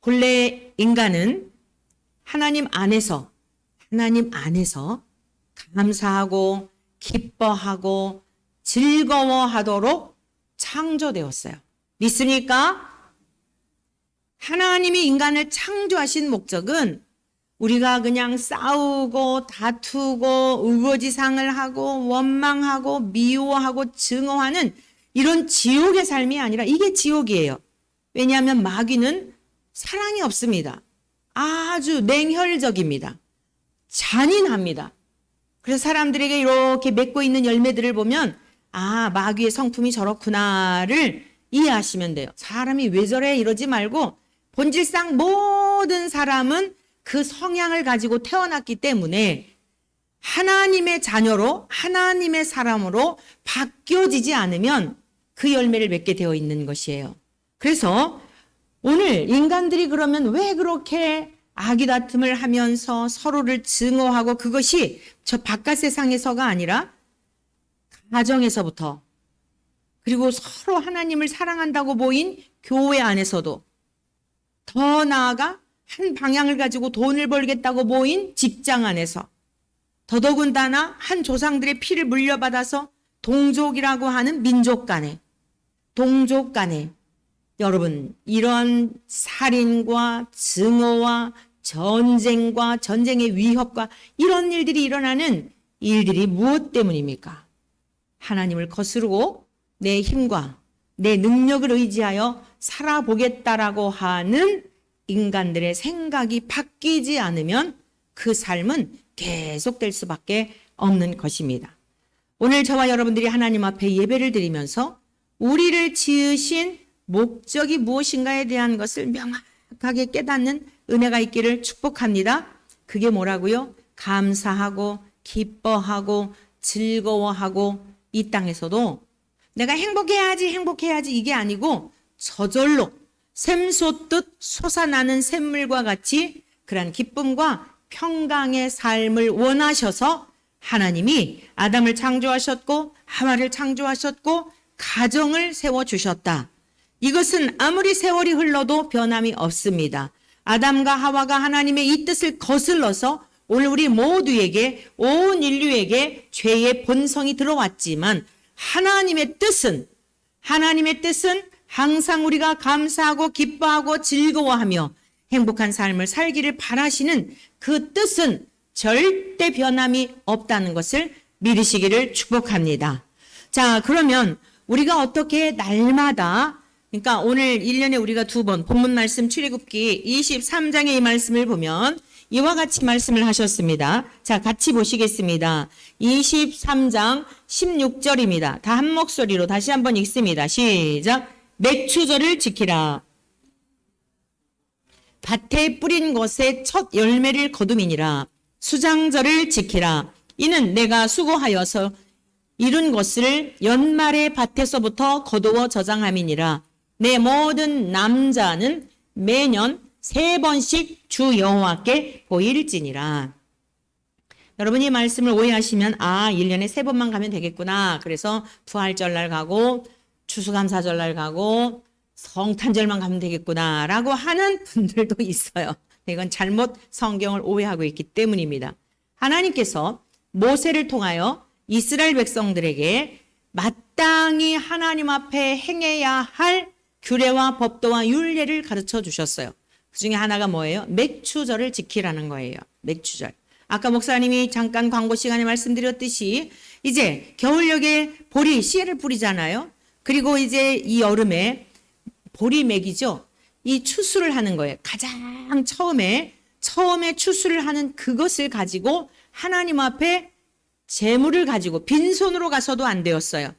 본래 인간은 하나님 안에서 감사하고 기뻐하고 즐거워하도록 창조되었어요. 믿습니까? 하나님이 인간을 창조하신 목적은 우리가 그냥 싸우고 다투고 의거지상을 하고 원망하고 미워하고 증오하는 이런 지옥의 삶이 아니라 이게 지옥이에요. 왜냐하면 마귀는 사랑이 없습니다. 아주 냉혈적입니다. 잔인합니다. 그래서 사람들에게 이렇게 맺고 있는 열매들을 보면 아, 마귀의 성품이 저렇구나를 이해하시면 돼요. 사람이 왜 저래 이러지 말고 본질상 모든 사람은 그 성향을 가지고 태어났기 때문에 하나님의 자녀로 하나님의 사람으로 바뀌어지지 않으면 그 열매를 맺게 되어 있는 것이에요. 그래서 오늘 인간들이 그러면 왜 그렇게 아기다툼을 하면서 서로를 증오하고 그것이 저 바깥 세상에서가 아니라 가정에서부터 그리고 서로 하나님을 사랑한다고 보인 교회 안에서도 더 나아가 한 방향을 가지고 돈을 벌겠다고 모인 직장 안에서 더더군다나 한 조상들의 피를 물려받아서 동족이라고 하는 민족 간에 동족 간에 여러분 이런 살인과 증오와 전쟁과 전쟁의 위협과 이런 일들이 일어나는 일들이 무엇 때문입니까? 하나님을 거스르고 내 힘과 내 능력을 의지하여 살아보겠다라고 하는 인간들의 생각이 바뀌지 않으면 그 삶은 계속될 수밖에 없는 것입니다. 오늘 저와 여러분들이 하나님 앞에 예배를 드리면서 우리를 지으신 목적이 무엇인가에 대한 것을 명확하게 깨닫는 은혜가 있기를 축복합니다. 그게 뭐라고요? 감사하고 기뻐하고 즐거워하고 이 땅에서도 내가 행복해야지 이게 아니고 저절로 샘솟듯 솟아나는 샘물과 같이 그러한 기쁨과 평강의 삶을 원하셔서 하나님이 아담을 창조하셨고 하와를 창조하셨고 가정을 세워주셨다. 이것은 아무리 세월이 흘러도 변함이 없습니다. 아담과 하와가 하나님의 이 뜻을 거슬러서 오늘 우리 모두에게 온 인류에게 죄의 본성이 들어왔지만 하나님의 뜻은 항상 우리가 감사하고 기뻐하고 즐거워하며 행복한 삶을 살기를 바라시는 그 뜻은 절대 변함이 없다는 것을 믿으시기를 축복합니다. 자, 그러면 우리가 어떻게 날마다 그러니까 오늘 1년에 우리가 2번 본문 말씀 출애굽기 23장의 이 말씀을 보면 이와 같이 말씀을 하셨습니다. 자, 같이 보시겠습니다. 23장 16절입니다. 다 한 목소리로 다시 한번 읽습니다. 시작. 맥추절을 지키라. 밭에 뿌린 것의 첫 열매를 거둠이니라. 수장절을 지키라. 이는 내가 수고하여서 이룬 것을 연말에 밭에서부터 거두어 저장함이니라. 내 모든 남자는 매년 3번씩 주 여호와께 보일지니라. 여러분이 이 말씀을 오해하시면 1년에 3번만 가면 되겠구나. 그래서 부활절날 가고 추수감사절날 가고 성탄절만 가면 되겠구나 라고 하는 분들도 있어요. 이건 잘못 성경을 오해하고 있기 때문입니다. 하나님께서 모세를 통하여 이스라엘 백성들에게 마땅히 하나님 앞에 행해야 할 규례와 법도와 율례를 가르쳐 주셨어요. 그 중에 하나가 뭐예요? 맥추절을 지키라는 거예요. 맥추절. 아까 목사님이 잠깐 광고 시간에 말씀드렸듯이 이제 겨울녘에 보리 씨를 뿌리잖아요. 그리고 이제 이 여름에 보리맥이죠. 이 추수를 하는 거예요. 가장 처음에 추수를 하는 그것을 가지고 하나님 앞에 재물을 가지고 빈손으로 가서도 안 되었어요.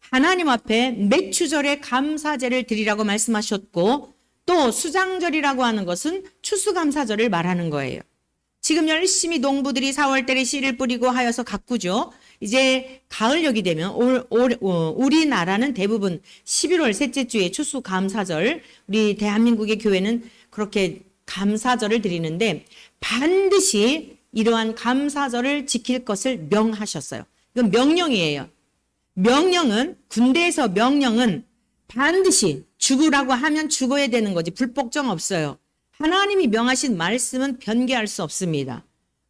하나님 앞에 맥추절에 감사제를 드리라고 말씀하셨고 또 수장절이라고 하는 것은 추수감사절을 말하는 거예요. 지금 열심히 농부들이 4월달에 씨를 뿌리고 하여서 가꾸죠. 이제 가을녘이 되면 우리나라는 대부분 11월 셋째 주에 추수감사절, 우리 대한민국의 교회는 그렇게 감사절을 드리는데 반드시 이러한 감사절을 지킬 것을 명하셨어요. 이건 명령이에요. 명령은 군대에서 명령은 반드시 죽으라고 하면 죽어야 되는 거지 불복종 없어요. 하나님이 명하신 말씀은 변개할 수 없습니다.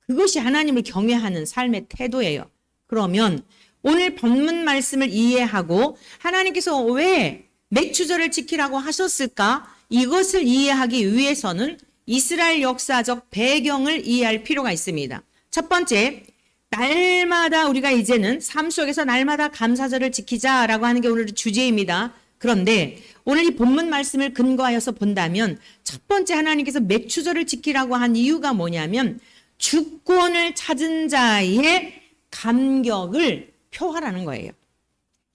그것이 하나님을 경외하는 삶의 태도예요. 그러면 오늘 본문 말씀을 이해하고 하나님께서 왜 맥추절을 지키라고 하셨을까? 이것을 이해하기 위해서는 이스라엘 역사적 배경을 이해할 필요가 있습니다. 첫 번째, 날마다 우리가 이제는 삶 속에서 날마다 감사절을 지키자라고 하는 게 오늘의 주제입니다. 그런데 오늘 이 본문 말씀을 근거하여서 본다면 첫 번째 하나님께서 맥추절을 지키라고 한 이유가 뭐냐면 주권을 찾은 자의 감격을 표하라는 거예요.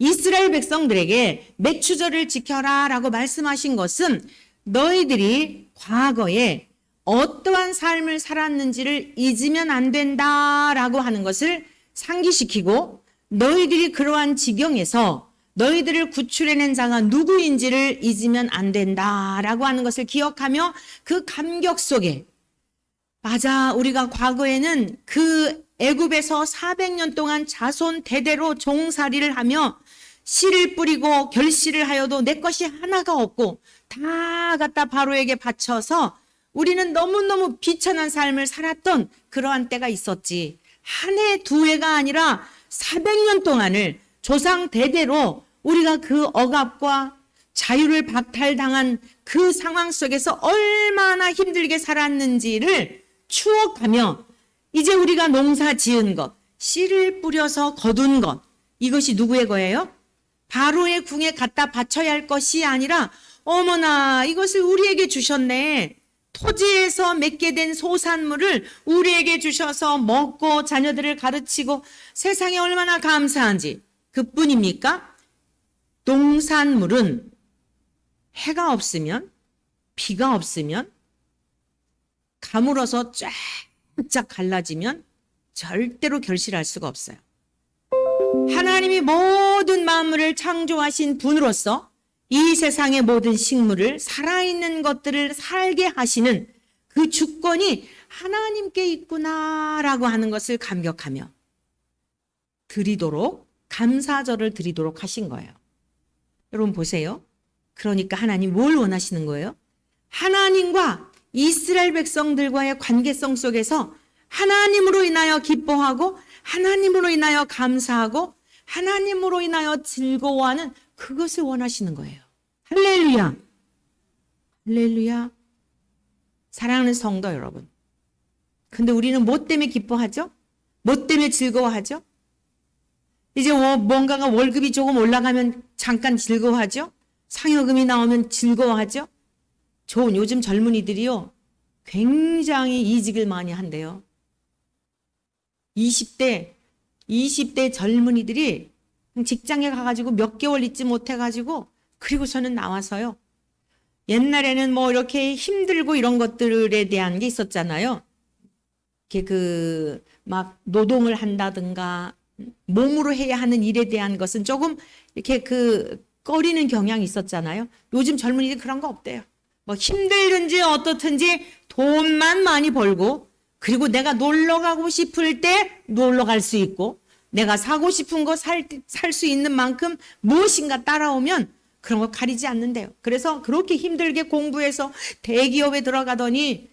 이스라엘 백성들에게 맥추절을 지켜라라고 말씀하신 것은 너희들이 과거에 어떠한 삶을 살았는지를 잊으면 안 된다라고 하는 것을 상기시키고 너희들이 그러한 지경에서 너희들을 구출해낸 자가 누구인지를 잊으면 안 된다라고 하는 것을 기억하며 그 감격 속에 맞아 우리가 과거에는 그 애굽에서 400년 동안 자손 대대로 종살이를 하며 씨를 뿌리고 결실을 하여도 내 것이 하나가 없고 다 갖다 바로에게 바쳐서 우리는 너무너무 비천한 삶을 살았던 그러한 때가 있었지. 한 해, 두 해가 아니라 400년 동안을 조상 대대로 우리가 그 억압과 자유를 박탈당한 그 상황 속에서 얼마나 힘들게 살았는지를 추억하며 이제 우리가 농사 지은 것, 씨를 뿌려서 거둔 것, 이것이 누구의 거예요? 바로의 궁에 갖다 바쳐야 할 것이 아니라 어머나 이것을 우리에게 주셨네. 토지에서 맺게 된 소산물을 우리에게 주셔서 먹고 자녀들을 가르치고 세상에 얼마나 감사한지 그뿐입니까? 농산물은 해가 없으면 비가 없으면 가물어서 쫙쫙 갈라지면 절대로 결실할 수가 없어요. 하나님이 모든 만물을 창조하신 분으로서 이 세상의 모든 식물을 살아있는 것들을 살게 하시는 그 주권이 하나님께 있구나라고 하는 것을 감격하며 드리도록 감사절을 드리도록 하신 거예요. 여러분 보세요. 그러니까 하나님 뭘 원하시는 거예요? 하나님과 이스라엘 백성들과의 관계성 속에서 하나님으로 인하여 기뻐하고 하나님으로 인하여 감사하고 하나님으로 인하여 즐거워하는 그것을 원하시는 거예요. 할렐루야. 할렐루야. 사랑하는 성도 여러분. 근데 우리는 뭐 때문에 기뻐하죠? 뭐 때문에 즐거워하죠? 이제 뭔가가 월급이 조금 올라가면 잠깐 즐거워하죠? 상여금이 나오면 즐거워하죠? 요즘 젊은이들이요. 굉장히 이직을 많이 한대요. 20대 젊은이들이 직장에 가가지고 몇 개월 있지 못해가지고 그리고서는 나와서요. 옛날에는 뭐 이렇게 힘들고 이런 것들에 대한 게 있었잖아요. 이렇게 막 노동을 한다든가 몸으로 해야 하는 일에 대한 것은 조금 이렇게 꺼리는 경향이 있었잖아요. 요즘 젊은이들 그런 거 없대요. 뭐 힘들든지 어떻든지 돈만 많이 벌고 그리고 내가 놀러 가고 싶을 때 놀러 갈 수 있고 내가 사고 싶은 거 살 수 있는 만큼 무엇인가 따라오면 그런 거 가리지 않는데요. 그래서 그렇게 힘들게 공부해서 대기업에 들어가더니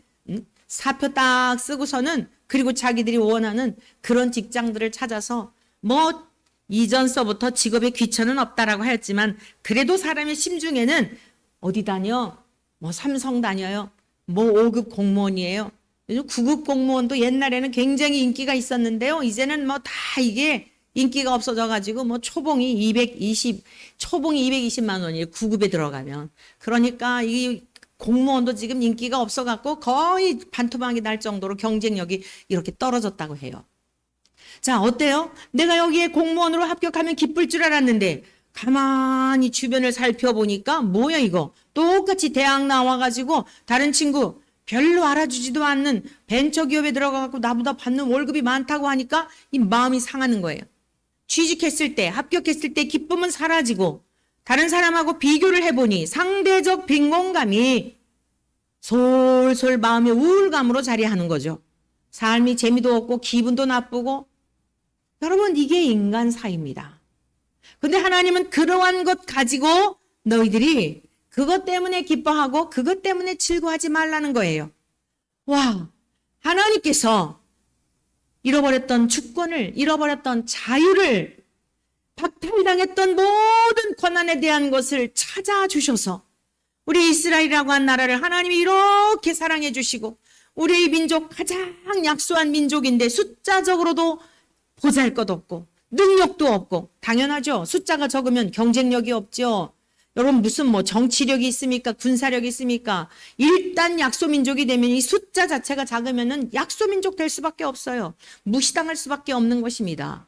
사표 딱 쓰고서는 그리고 자기들이 원하는 그런 직장들을 찾아서 뭐 이전서부터 직업에 귀천은 없다라고 하였지만 그래도 사람의 심중에는 어디 다녀? 뭐 삼성 다녀요. 뭐 5급 공무원이에요. 요즘 9급 공무원도 옛날에는 굉장히 인기가 있었는데요. 이제는 뭐 다 이게 인기가 없어져가지고 뭐 초봉이 220만 원이에요. 9급에 들어가면. 그러니까 이 공무원도 지금 인기가 없어갖고 거의 반토막이 날 정도로 경쟁력이 이렇게 떨어졌다고 해요. 자, 어때요? 내가 여기에 공무원으로 합격하면 기쁠 줄 알았는데 가만히 주변을 살펴보니까 뭐야 이거. 똑같이 대학 나와가지고 다른 친구 별로 알아주지도 않는 벤처기업에 들어가고 나보다 받는 월급이 많다고 하니까 이 마음이 상하는 거예요. 취직했을 때, 합격했을 때 기쁨은 사라지고 다른 사람하고 비교를 해보니 상대적 빈곤감이 솔솔 마음의 우울감으로 자리하는 거죠. 삶이 재미도 없고 기분도 나쁘고 여러분 이게 인간사입니다. 근데 하나님은 그러한 것 가지고 너희들이 그것 때문에 기뻐하고 그것 때문에 즐거워하지 말라는 거예요. 와, 하나님께서 잃어버렸던 주권을, 잃어버렸던 자유를, 박탈당했던 모든 권한에 대한 것을 찾아주셔서 우리 이스라엘이라고 한 나라를 하나님이 이렇게 사랑해 주시고, 우리 민족 가장 약소한 민족인데 숫자적으로도 보잘것없고 능력도 없고, 당연하죠. 숫자가 적으면 경쟁력이 없죠. 여러분 무슨 정치력이 있습니까? 군사력이 있습니까? 일단 약소민족이 되면 이 숫자 자체가 작으면은 약소민족 될 수밖에 없어요. 무시당할 수밖에 없는 것입니다.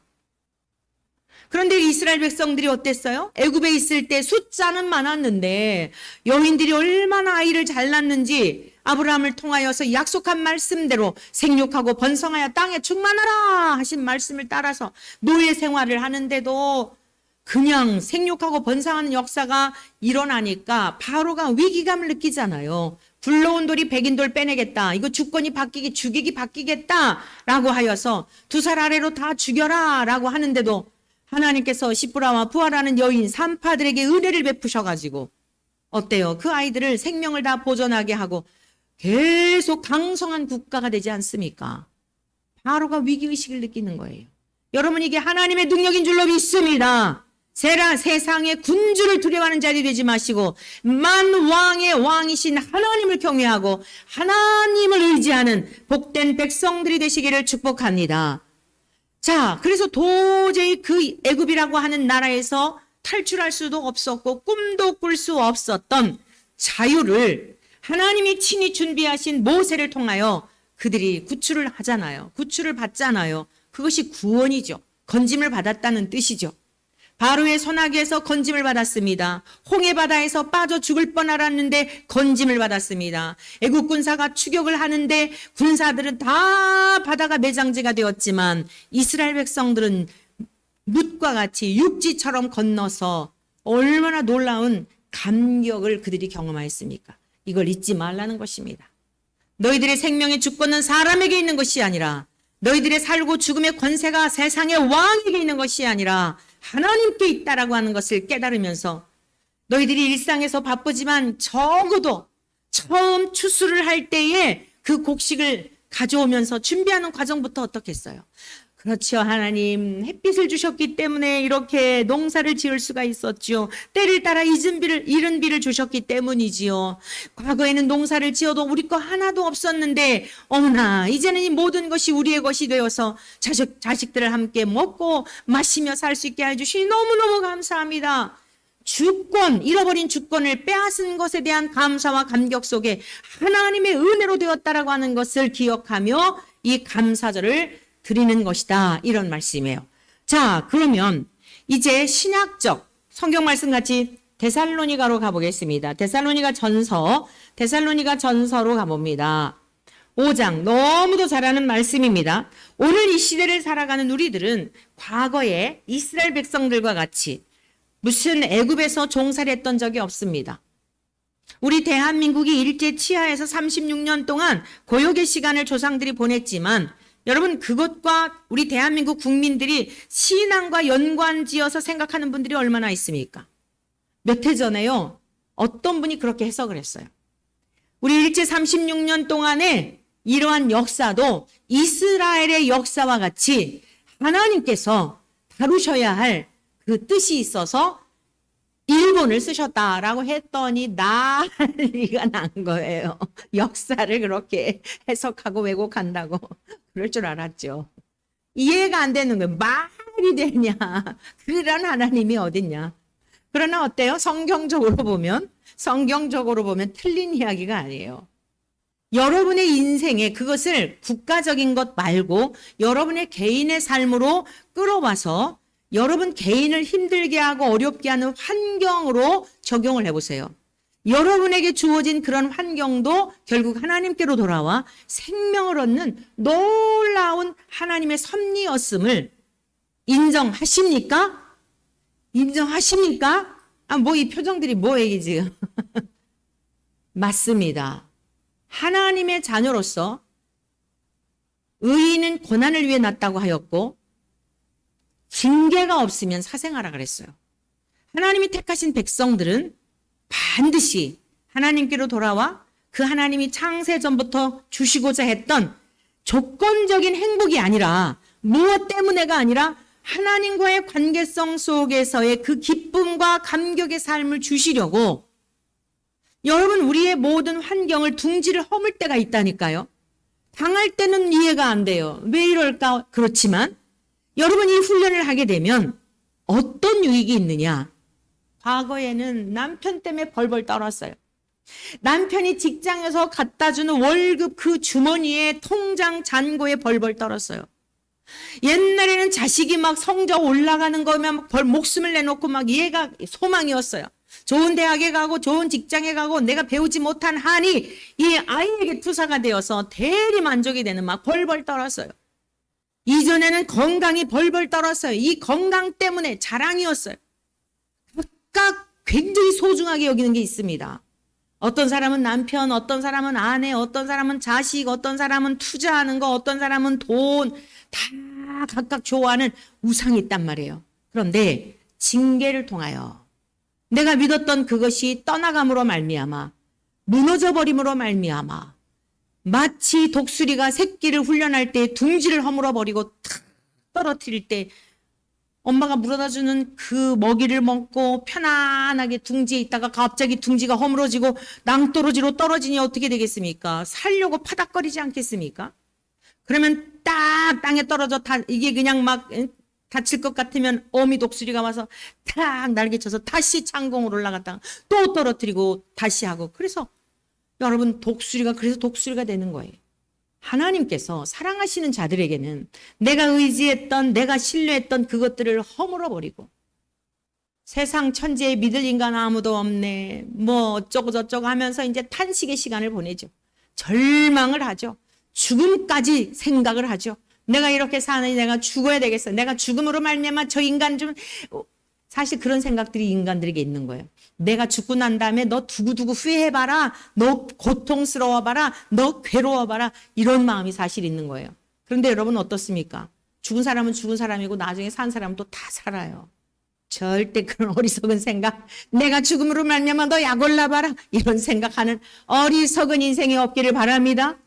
그런데 이스라엘 백성들이 어땠어요? 애굽에 있을 때 숫자는 많았는데 여인들이 얼마나 아이를 잘 낳는지 아브라함을 통하여서 약속한 말씀대로 생육하고 번성하여 땅에 충만하라 하신 말씀을 따라서 노예 생활을 하는데도 그냥 생육하고 번성하는 역사가 일어나니까 바로가 위기감을 느끼잖아요. 굴러온 돌이 백인돌 빼내겠다. 이거 주권이 바뀌기, 주객이 바뀌겠다라고 하여서 2살 아래로 다 죽여라 라고 하는데도 하나님께서 시브라와 부하라는 여인 3파들에게 은혜를 베푸셔가지고 어때요? 그 아이들을 생명을 다 보존하게 하고 계속 강성한 국가가 되지 않습니까? 바로가 위기의식을 느끼는 거예요. 여러분, 이게 하나님의 능력인 줄로 믿습니다. 세상의 군주를 두려워하는 자리 되지 마시고 만왕의 왕이신 하나님을 경외하고 하나님을 의지하는 복된 백성들이 되시기를 축복합니다. 자, 그래서 도저히 그 애굽이라고 하는 나라에서 탈출할 수도 없었고 꿈도 꿀 수 없었던 자유를 하나님이 친히 준비하신 모세를 통하여 그들이 구출을 하잖아요. 구출을 받잖아요. 그것이 구원이죠. 건짐을 받았다는 뜻이죠. 바로의 손아귀에서 건짐을 받았습니다. 홍해 바다에서 빠져 죽을 뻔 알았는데 건짐을 받았습니다. 애국 군사가 추격을 하는데 군사들은 다 바다가 매장지가 되었지만 이스라엘 백성들은 뭇과 같이 육지처럼 건너서 얼마나 놀라운 감격을 그들이 경험하였습니까? 이걸 잊지 말라는 것입니다. 너희들의 생명의 주권은 사람에게 있는 것이 아니라 너희들의 살고 죽음의 권세가 세상의 왕에게 있는 것이 아니라 하나님께 있다라고 하는 것을 깨달으면서 너희들이 일상에서 바쁘지만 적어도 처음 추수를 할 때에 그 곡식을 가져오면서 준비하는 과정부터 어떻겠어요? 그렇죠. 하나님 햇빛을 주셨기 때문에 이렇게 농사를 지을 수가 있었죠. 때를 따라 이른 비를 주셨기 때문이지요. 과거에는 농사를 지어도 우리 거 하나도 없었는데 어머나 이제는 이 모든 것이 우리의 것이 되어서 자식들을 함께 먹고 마시며 살 수 있게 해주시니 너무너무 감사합니다. 주권, 잃어버린 주권을 빼앗은 것에 대한 감사와 감격 속에 하나님의 은혜로 되었다라고 하는 것을 기억하며 이 감사절을 드리는 것이다. 이런 말씀이에요. 자, 그러면 이제 신약적 성경 말씀 같이 데살로니가로 가보겠습니다. 데살로니가 전서로 가봅니다. 5장, 너무도 잘 아는 말씀입니다. 오늘 이 시대를 살아가는 우리들은 과거에 이스라엘 백성들과 같이 무슨 애굽에서 종살이 했던 적이 없습니다. 우리 대한민국이 일제 치하에서 36년 동안 고역의 시간을 조상들이 보냈지만 여러분, 그것과 우리 대한민국 국민들이 신앙과 연관지어서 생각하는 분들이 얼마나 있습니까? 몇 해 전에요, 어떤 분이 그렇게 해석을 했어요. 우리 일제 36년 동안에 이러한 역사도 이스라엘의 역사와 같이 하나님께서 다루셔야 할 그 뜻이 있어서 일본을 쓰셨다라고 했더니 난리가 난 거예요. 역사를 그렇게 해석하고 왜곡한다고. 그럴 줄 알았죠. 이해가 안 되는 거예요. 말이 되냐. 그런 하나님이 어딨냐. 그러나 어때요? 성경적으로 보면 틀린 이야기가 아니에요. 여러분의 인생에 그것을 국가적인 것 말고 여러분의 개인의 삶으로 끌어와서 여러분 개인을 힘들게 하고 어렵게 하는 환경으로 적용을 해보세요. 여러분에게 주어진 그런 환경도 결국 하나님께로 돌아와 생명을 얻는 놀라운 하나님의 섭리였음을 인정하십니까? 인정하십니까? 이 표정들이 뭐예요, 지금? 맞습니다. 하나님의 자녀로서 의인은 고난을 위해 났다고 하였고 징계가 없으면 사생하라 그랬어요. 하나님이 택하신 백성들은 반드시 하나님께로 돌아와 그 하나님이 창세 전부터 주시고자 했던 조건적인 행복이 아니라, 무엇 때문에가 아니라 하나님과의 관계성 속에서의 그 기쁨과 감격의 삶을 주시려고. 여러분, 우리의 모든 환경을 둥지를 허물 때가 있다니까요. 당할 때는 이해가 안 돼요. 왜 이럴까? 그렇지만 여러분, 이 훈련을 하게 되면 어떤 유익이 있느냐? 과거에는 남편 때문에 벌벌 떨었어요. 남편이 직장에서 갖다 주는 월급 그 주머니에 통장 잔고에 벌벌 떨었어요. 옛날에는 자식이 막 성적 올라가는 거면 목숨을 내놓고 막 얘가 소망이었어요. 좋은 대학에 가고 좋은 직장에 가고 내가 배우지 못한 한이 이 아이에게 투사가 되어서 대리 만족이 되는 막 벌벌 떨었어요. 이전에는 건강이 벌벌 떨었어요. 이 건강 때문에 자랑이었어요. 각각 굉장히 소중하게 여기는 게 있습니다. 어떤 사람은 남편, 어떤 사람은 아내, 어떤 사람은 자식, 어떤 사람은 투자하는 거, 어떤 사람은 돈, 다 각각 좋아하는 우상이 있단 말이에요. 그런데 징계를 통하여 내가 믿었던 그것이 떠나감으로 말미암아, 무너져 버림으로 말미암아, 마치 독수리가 새끼를 훈련할 때 둥지를 허물어 버리고 탁 떨어뜨릴 때 엄마가 물어다 주는 그 먹이를 먹고 편안하게 둥지에 있다가 갑자기 둥지가 허물어지고 낭떠러지로 떨어지니 어떻게 되겠습니까? 살려고 파닥거리지 않겠습니까? 그러면 딱 땅에 떨어져 이게 그냥 막 다칠 것 같으면 어미 독수리가 와서 탁 날개쳐서 다시 창공으로 올라갔다가 또 떨어뜨리고 다시 하고. 그래서 여러분, 그래서 독수리가 되는 거예요. 하나님께서 사랑하시는 자들에게는 내가 의지했던, 내가 신뢰했던 그것들을 허물어버리고, 세상 천지에 믿을 인간 아무도 없네, 뭐 어쩌고 저쩌고 하면서 이제 탄식의 시간을 보내죠. 절망을 하죠. 죽음까지 생각을 하죠. 내가 이렇게 사느니 내가 죽어야 되겠어. 내가 죽음으로 말미암아 저 인간 좀, 사실 그런 생각들이 인간들에게 있는 거예요. 내가 죽고 난 다음에 너 두고두고 후회해봐라. 너 고통스러워봐라. 너 괴로워봐라. 이런 마음이 사실 있는 거예요. 그런데 여러분 어떻습니까? 죽은 사람은 죽은 사람이고 나중에 산 사람은 또 다 살아요. 절대 그런 어리석은 생각, 내가 죽음으로 말미암아 너 약 올라봐라, 이런 생각하는 어리석은 인생이 없기를 바랍니다.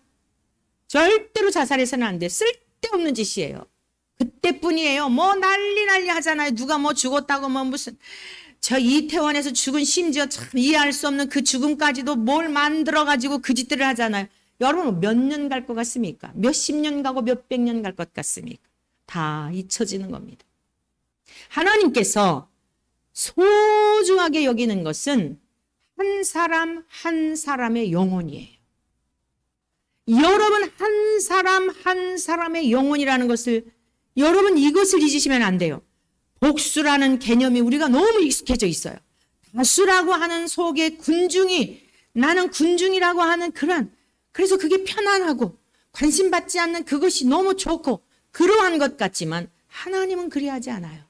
절대로 자살해서는 안 돼. 쓸데없는 짓이에요. 그때뿐이에요. 뭐 난리 하잖아요. 누가 뭐 죽었다고 뭐 무슨, 저 이태원에서 죽은 심지어 참 이해할 수 없는 그 죽음까지도 뭘 만들어가지고 그 짓들을 하잖아요. 여러분 몇 년 갈 것 같습니까? 몇십 년 가고 몇백 년 갈 것 같습니까? 다 잊혀지는 겁니다. 하나님께서 소중하게 여기는 것은 한 사람 한 사람의 영혼이에요. 여러분 한 사람 한 사람의 영혼이라는 것을, 여러분 이것을 잊으시면 안 돼요. 복수라는 개념이 우리가 너무 익숙해져 있어요. 다수라고 하는 속에 군중이, 나는 군중이라고 하는 그래서 그게 편안하고 관심받지 않는 그것이 너무 좋고 그러한 것 같지만 하나님은 그리하지 않아요.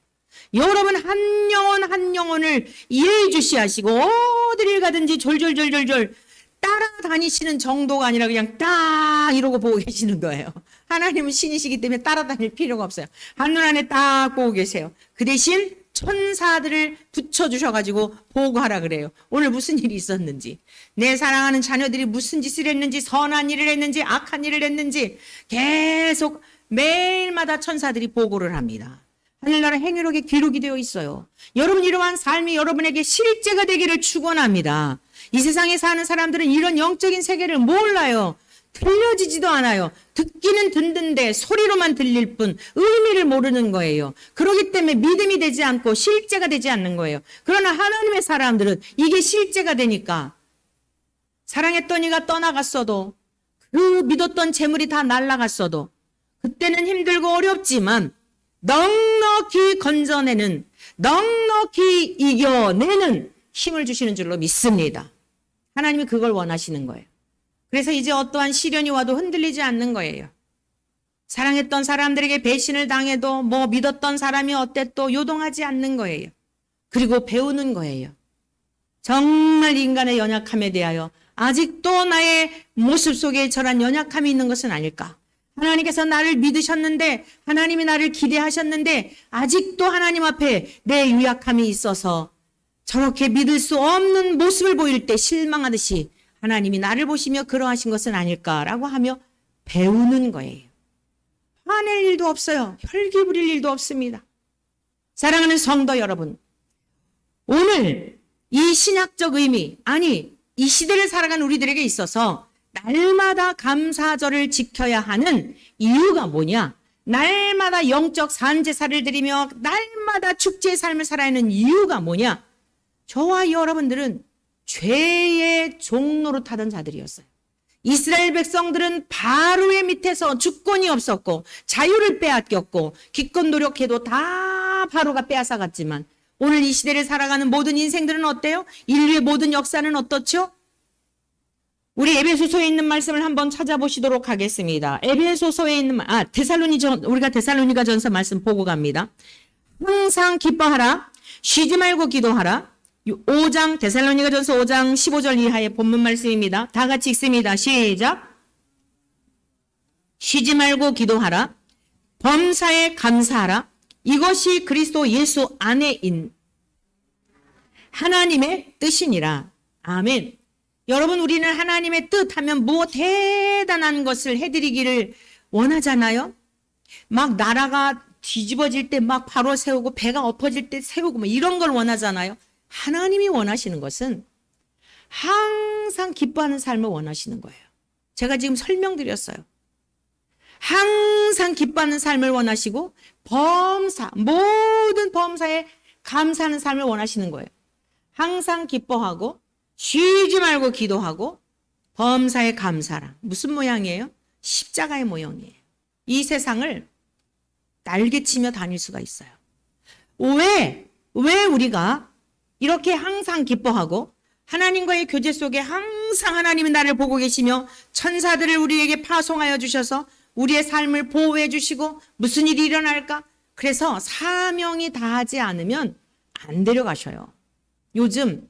여러분 한 영혼 한 영혼을 예의주시하시고 어디를 가든지 졸졸졸졸졸 따라다니시는 정도가 아니라 그냥 딱 이러고 보고 계시는 거예요. 하나님은 신이시기 때문에 따라다닐 필요가 없어요. 한눈 안에 딱 보고 계세요. 그 대신 천사들을 붙여주셔가지고 보고하라 그래요. 오늘 무슨 일이 있었는지, 내 사랑하는 자녀들이 무슨 짓을 했는지, 선한 일을 했는지 악한 일을 했는지 계속 매일마다 천사들이 보고를 합니다. 하늘나라 행위록에 기록이 되어 있어요. 여러분 이러한 삶이 여러분에게 실제가 되기를 축원합니다. 이 세상에 사는 사람들은 이런 영적인 세계를 몰라요. 들려지지도 않아요. 듣기는 듣는데 소리로만 들릴 뿐 의미를 모르는 거예요. 그렇기 때문에 믿음이 되지 않고 실제가 되지 않는 거예요. 그러나 하나님의 사람들은 이게 실제가 되니까, 사랑했던 이가 떠나갔어도, 그 믿었던 재물이 다 날아갔어도, 그때는 힘들고 어렵지만 넉넉히 건져내는, 넉넉히 이겨내는 힘을 주시는 줄로 믿습니다. 하나님이 그걸 원하시는 거예요. 그래서 이제 어떠한 시련이 와도 흔들리지 않는 거예요. 사랑했던 사람들에게 배신을 당해도 뭐 믿었던 사람이 어땠도 요동하지 않는 거예요. 그리고 배우는 거예요. 정말 인간의 연약함에 대하여 아직도 나의 모습 속에 저런 연약함이 있는 것은 아닐까? 하나님께서 나를 믿으셨는데, 하나님이 나를 기대하셨는데 아직도 하나님 앞에 내 유약함이 있어서 저렇게 믿을 수 없는 모습을 보일 때 실망하듯이 하나님이 나를 보시며 그러하신 것은 아닐까라고 하며 배우는 거예요. 화낼 일도 없어요. 혈기 부릴 일도 없습니다. 사랑하는 성도 여러분, 오늘 이 신학적 의미, 아니 이 시대를 살아가는 우리들에게 있어서 날마다 감사절을 지켜야 하는 이유가 뭐냐? 날마다 영적 산제사를 드리며 날마다 축제의 삶을 살아야 하는 이유가 뭐냐? 저와 여러분들은 죄의 종로로 타던 자들이었어요. 이스라엘 백성들은 바로의 밑에서 주권이 없었고 자유를 빼앗겼고 기껏 노력해도 다 바로가 빼앗아갔지만 오늘 이 시대를 살아가는 모든 인생들은 어때요? 인류의 모든 역사는 어떻죠? 우리 에베소서에 있는 말씀을 한번 찾아보시도록 하겠습니다. 에베소서에 있는 우리가 데살로니가 전서 말씀 보고 갑니다. 항상 기뻐하라, 쉬지 말고 기도하라. 5장 데살로니가 전서 5장 15절 이하의 본문 말씀입니다. 다 같이 읽습니다. 시작. 쉬지 말고 기도하라. 범사에 감사하라. 이것이 그리스도 예수 안에 있는 하나님의 뜻이니라. 아멘. 여러분, 우리는 하나님의 뜻 하면 무엇 대단한 것을 해드리기를 원하잖아요. 막 나라가 뒤집어질 때 막 바로 세우고 배가 엎어질 때 세우고 뭐 이런 걸 원하잖아요. 하나님이 원하시는 것은 항상 기뻐하는 삶을 원하시는 거예요. 제가 지금 설명드렸어요. 항상 기뻐하는 삶을 원하시고 모든 범사에 감사하는 삶을 원하시는 거예요. 항상 기뻐하고 쉬지 말고 기도하고 범사에 감사하라. 무슨 모양이에요? 십자가의 모형이에요. 이 세상을 날개치며 다닐 수가 있어요. 왜 우리가 이렇게 항상 기뻐하고 하나님과의 교제 속에 항상 하나님이 나를 보고 계시며 천사들을 우리에게 파송하여 주셔서 우리의 삶을 보호해 주시고 무슨 일이 일어날까? 그래서 사명이 다하지 않으면 안 데려가셔요. 요즘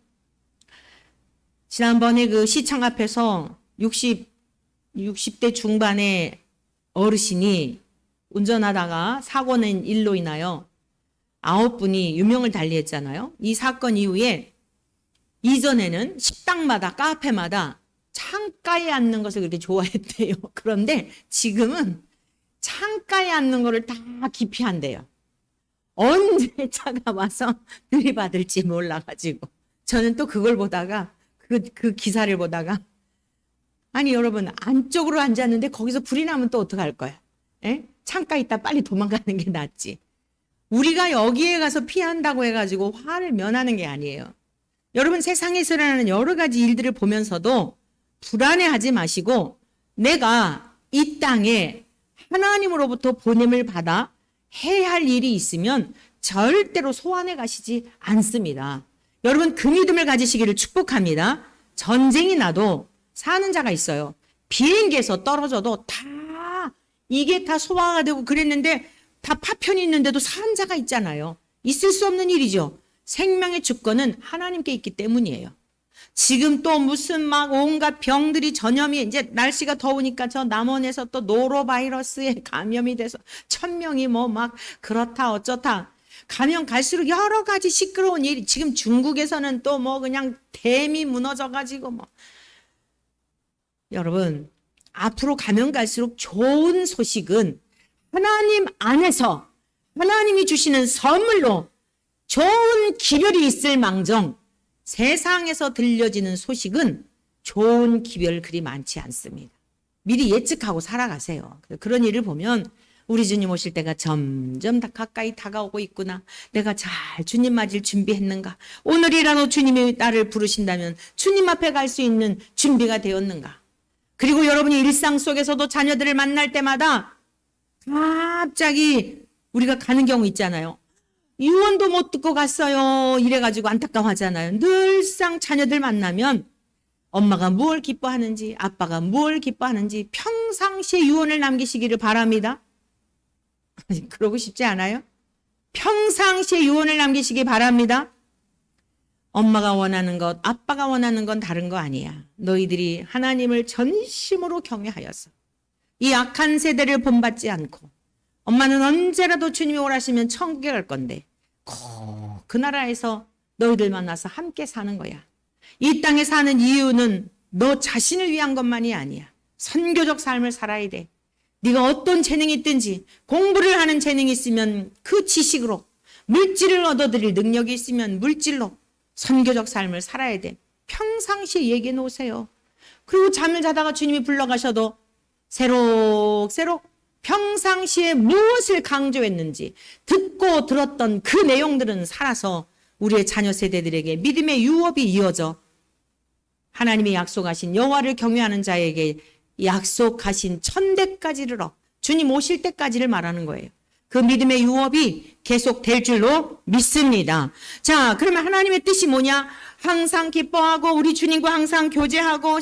지난번에 그 시청 앞에서 60대 중반의 어르신이 운전하다가 사고 낸 일로 인하여 9분이 유명을 달리했잖아요. 이 사건 이후에 이전에는 식당마다 카페마다 창가에 앉는 것을 그렇게 좋아했대요. 그런데 지금은 창가에 앉는 거를 다 기피한대요. 언제 차가 와서 들이받을지 몰라가지고 저는 또 그걸 보다가 그 기사를 보다가 아니 여러분 안쪽으로 앉았는데 거기서 불이 나면 또 어떡할 거야? 에? 창가 있다 빨리 도망가는 게 낫지. 우리가 여기에 가서 피한다고 해가지고 화를 면하는 게 아니에요. 여러분 세상에서 일어나는 여러 가지 일들을 보면서도 불안해하지 마시고 내가 이 땅에 하나님으로부터 보냄을 받아 해야 할 일이 있으면 절대로 소환해 가시지 않습니다. 여러분 그 믿음을 가지시기를 축복합니다. 전쟁이 나도 사는 자가 있어요. 비행기에서 떨어져도 이게 다 소화가 되고 그랬는데 다 파편이 있는데도 사는 자가 있잖아요. 있을 수 없는 일이죠. 생명의 주권은 하나님께 있기 때문이에요. 지금 또 무슨 막 온갖 병들이 전염이 이제 날씨가 더우니까 저 남원에서 또 노로바이러스에 감염이 돼서 1000명이 뭐 막 그렇다 어쩌다 가면 갈수록 여러 가지 시끄러운 일이 지금 중국에서는 또 뭐 그냥 댐이 무너져 가지고 뭐 여러분 앞으로 가면 갈수록 좋은 소식은 하나님 안에서 하나님이 주시는 선물로 좋은 기별이 있을 망정 세상에서 들려지는 소식은 좋은 기별 그리 많지 않습니다. 미리 예측하고 살아가세요. 그런 일을 보면 우리 주님 오실 때가 점점 다 가까이 다가오고 있구나. 내가 잘 주님 맞을 준비했는가. 오늘이라도 주님이 나를 부르신다면 주님 앞에 갈 수 있는 준비가 되었는가. 그리고 여러분이 일상 속에서도 자녀들을 만날 때마다 갑자기 우리가 가는 경우 있잖아요. 유언도 못 듣고 갔어요. 이래가지고 안타까워하잖아요. 늘상 자녀들 만나면 엄마가 뭘 기뻐하는지 아빠가 뭘 기뻐하는지 평상시에 유언을 남기시기를 바랍니다. 그러고 싶지 않아요? 평상시에 유언을 남기시기 바랍니다. 엄마가 원하는 것, 아빠가 원하는 건 다른 거 아니야. 너희들이 하나님을 전심으로 경외하여서 이 악한 세대를 본받지 않고 엄마는 언제라도 주님이 오라시면 천국에 갈 건데 그 나라에서 너희들 만나서 함께 사는 거야. 이 땅에 사는 이유는 너 자신을 위한 것만이 아니야. 선교적 삶을 살아야 돼. 네가 어떤 재능이 있든지 공부를 하는 재능이 있으면 그 지식으로, 물질을 얻어들일 능력이 있으면 물질로 선교적 삶을 살아야 돼. 평상시에 얘기해 놓으세요. 그리고 잠을 자다가 주님이 불러가셔도 새록새록 평상시에 무엇을 강조했는지 듣고 들었던 그 내용들은 살아서 우리의 자녀 세대들에게 믿음의 유업이 이어져 하나님의 약속하신 여호와를 경외하는 자에게 약속하신 천대까지 이르러 주님 오실 때까지를 말하는 거예요. 그 믿음의 유업이 계속 될 줄로 믿습니다. 자, 그러면 하나님의 뜻이 뭐냐? 항상 기뻐하고 우리 주님과 항상 교제하고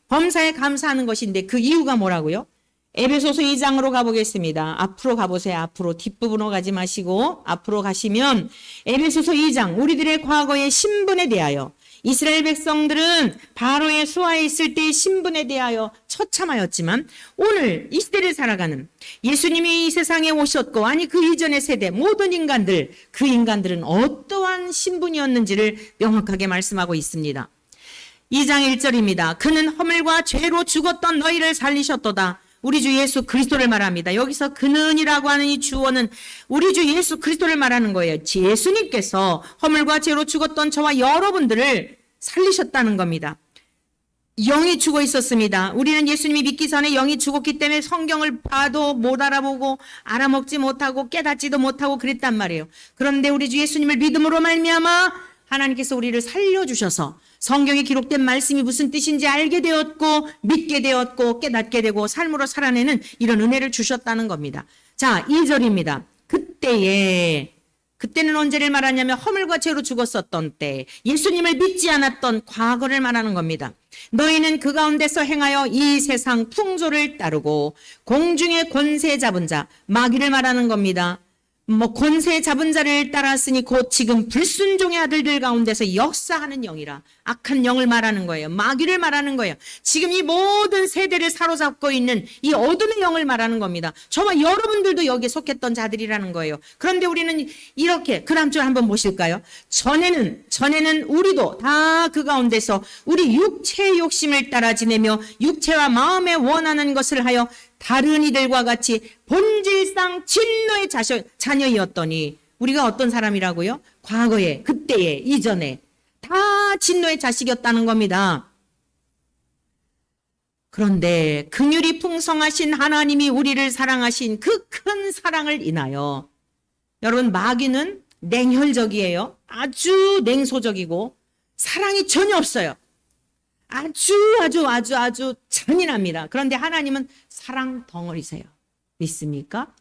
범사에 감사하는 것인데 그 이유가 뭐라고요? 에베소서 2장으로 가보겠습니다. 앞으로 가보세요. 앞으로 뒷부분으로 가지 마시고 앞으로 가시면 에베소서 2장 우리들의 과거의 신분에 대하여 이스라엘 백성들은 바로의 수하에 있을 때의 신분에 대하여 처참하였지만 오늘 이 시대를 살아가는 예수님이 이 세상에 오셨고 아니 그 이전의 세대 모든 인간들 그 인간들은 어떠한 신분이었는지를 명확하게 말씀하고 있습니다. 2장 1절입니다. 그는 허물과 죄로 죽었던 너희를 살리셨도다. 우리 주 예수 그리스도를 말합니다. 여기서 그는이라고 하는 이 주어는 우리 주 예수 그리스도를 말하는 거예요. 예수님께서 허물과 죄로 죽었던 저와 여러분들을 살리셨다는 겁니다. 영이 죽어 있었습니다. 우리는 예수님이 믿기 전에 영이 죽었기 때문에 성경을 봐도 못 알아보고 알아먹지 못하고 깨닫지도 못하고 그랬단 말이에요. 그런데 우리 주 예수님을 믿음으로 말미암아 하나님께서 우리를 살려주셔서 성경에 기록된 말씀이 무슨 뜻인지 알게 되었고 믿게 되었고 깨닫게 되고 삶으로 살아내는 이런 은혜를 주셨다는 겁니다. 자, 2절입니다. 그때는 언제를 말하냐면 허물과 죄로 죽었었던 때 예수님을 믿지 않았던 과거를 말하는 겁니다. 너희는 그 가운데서 행하여 이 세상 풍조를 따르고 공중의 권세 잡은 자 마귀를 말하는 겁니다. 권세 잡은 자를 따랐으니 곧 지금 불순종의 아들들 가운데서 역사하는 영이라 악한 영을 말하는 거예요. 마귀를 말하는 거예요. 지금 이 모든 세대를 사로잡고 있는 이 어둠의 영을 말하는 겁니다. 저와 여러분들도 여기에 속했던 자들이라는 거예요. 그런데 우리는 이렇게 그 다음 줄 한번 보실까요? 전에는 우리도 다 그 가운데서 우리 육체의 욕심을 따라 지내며 육체와 마음에 원하는 것을 하여 다른 이들과 같이 본질상 진노의 자녀이었더니 우리가 어떤 사람이라고요? 과거에, 그때에, 이전에 다 진노의 자식이었다는 겁니다. 그런데 긍휼이 풍성하신 하나님이 우리를 사랑하신 그 큰 사랑을 인하여 여러분 마귀는 냉혈적이에요. 아주 냉소적이고 사랑이 전혀 없어요. 아주 잔인합니다. 그런데 하나님은 사랑 덩어리세요. 믿습니까?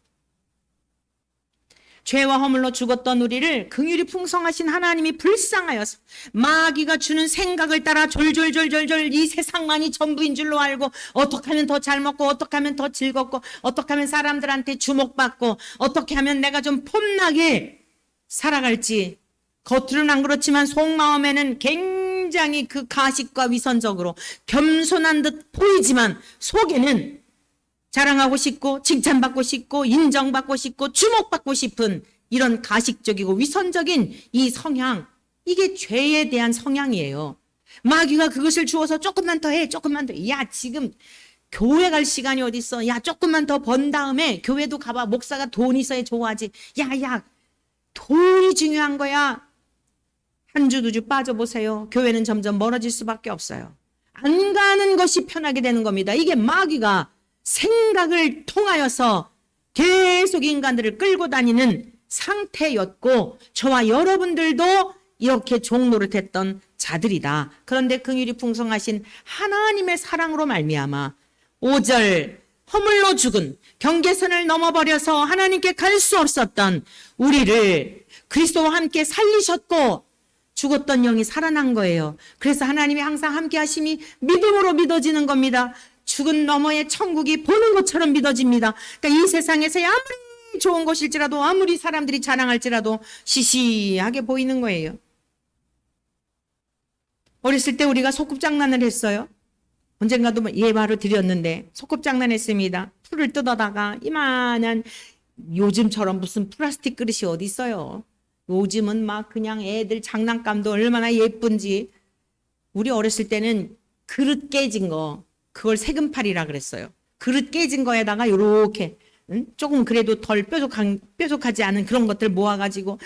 죄와 허물로 죽었던 우리를 긍휼이 풍성하신 하나님이 불쌍하여서 마귀가 주는 생각을 따라 졸졸 이 세상만이 전부인 줄로 알고 어떻게 하면 더 잘 먹고 어떻게 하면 더 즐겁고 어떻게 하면 사람들한테 주목받고 어떻게 하면 내가 좀 폼나게 살아갈지 겉으로는 안 그렇지만 속마음에는 굉장히 그 가식과 위선적으로 겸손한 듯 보이지만 속에는 자랑하고 싶고 칭찬받고 싶고 인정받고 싶고 주목받고 싶은 이런 가식적이고 위선적인 이 성향, 이게 죄에 대한 성향이에요. 마귀가 그것을 주어서 조금만 더 해, 조금만 더. 야, 지금 교회 갈 시간이 어디 있어? 야, 조금만 더 번 다음에 교회도 가봐. 목사가 돈 있어야 좋아하지. 야, 돈이 중요한 거야. 한 주, 두 주 빠져보세요. 교회는 점점 멀어질 수밖에 없어요. 안 가는 것이 편하게 되는 겁니다. 이게 마귀가 생각을 통하여서 계속 인간들을 끌고 다니는 상태였고 저와 여러분들도 이렇게 종노릇했던 자들이다. 그런데 긍휼이 풍성하신 하나님의 사랑으로 말미암아 5절 허물로 죽은 경계선을 넘어버려서 하나님께 갈 수 없었던 우리를 그리스도와 함께 살리셨고 죽었던 영이 살아난 거예요. 그래서 하나님이 항상 함께 하심이 믿음으로 믿어지는 겁니다. 죽은 너머의 천국이 보는 것처럼 믿어집니다. 그러니까 이 세상에서 아무리 좋은 것일지라도 아무리 사람들이 자랑할지라도 시시하게 보이는 거예요. 어렸을 때 우리가 소꿉장난을 했어요. 언젠가도 예화를 드렸는데 소꿉장난했습니다. 풀을 뜯어다가 이만한 요즘처럼 무슨 플라스틱 그릇이 어디 있어요. 요즘은 막 그냥 애들 장난감도 얼마나 예쁜지. 우리 어렸을 때는 그릇 깨진 거, 그걸 세금팔이라 그랬어요. 그릇 깨진 거에다가 요렇게 조금 그래도 덜 뾰족하지 않은 그런 것들 모아가지고